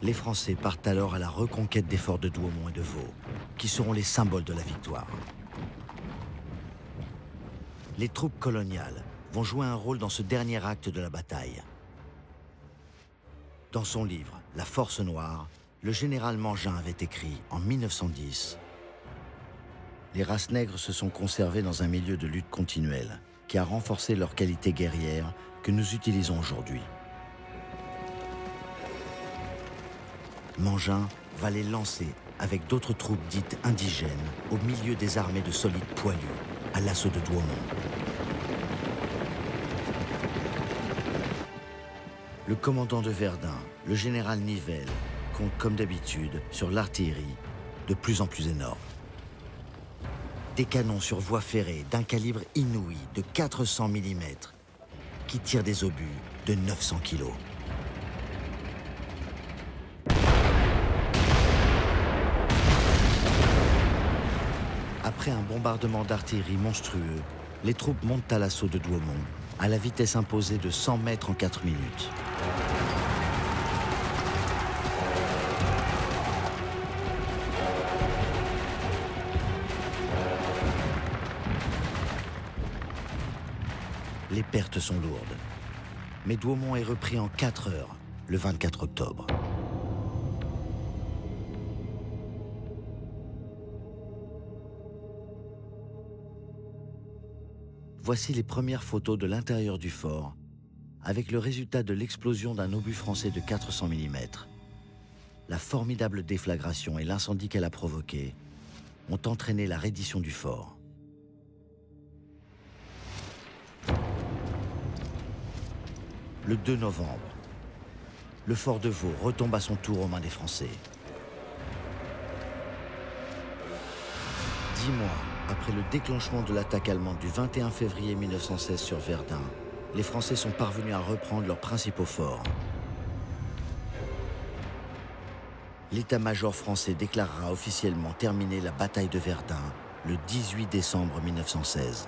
Les Français partent alors à la reconquête des forts de Douaumont et de Vaux, qui seront les symboles de la victoire. Les troupes coloniales vont jouer un rôle dans ce dernier acte de la bataille. Dans son livre « La Force Noire », le général Mangin avait écrit en 1910 « Les races nègres se sont conservées dans un milieu de lutte continuelle qui a renforcé leurs qualités guerrières que nous utilisons aujourd'hui. » Mangin va les lancer avec d'autres troupes dites indigènes au milieu des armées de solides poilus à l'assaut de Douaumont. Le commandant de Verdun, le général Nivelle, compte comme d'habitude sur l'artillerie de plus en plus énorme. Des canons sur voie ferrée d'un calibre inouï de 400 mm qui tirent des obus de 900 kg. Après un bombardement d'artillerie monstrueux, les troupes montent à l'assaut de Douaumont à la vitesse imposée de 100 mètres en 4 minutes. Les pertes sont lourdes, mais Douaumont est repris en 4 heures, le 24 octobre. Voici les premières photos de l'intérieur du fort, avec le résultat de l'explosion d'un obus français de 400 mm. La formidable déflagration et l'incendie qu'elle a provoqué ont entraîné la reddition du fort. Le 2 novembre, le fort de Vaux retombe à son tour aux mains des Français. 10 mois après le déclenchement de l'attaque allemande du 21 février 1916 sur Verdun, les Français sont parvenus à reprendre leurs principaux forts. L'état-major français déclarera officiellement terminer la bataille de Verdun le 18 décembre 1916.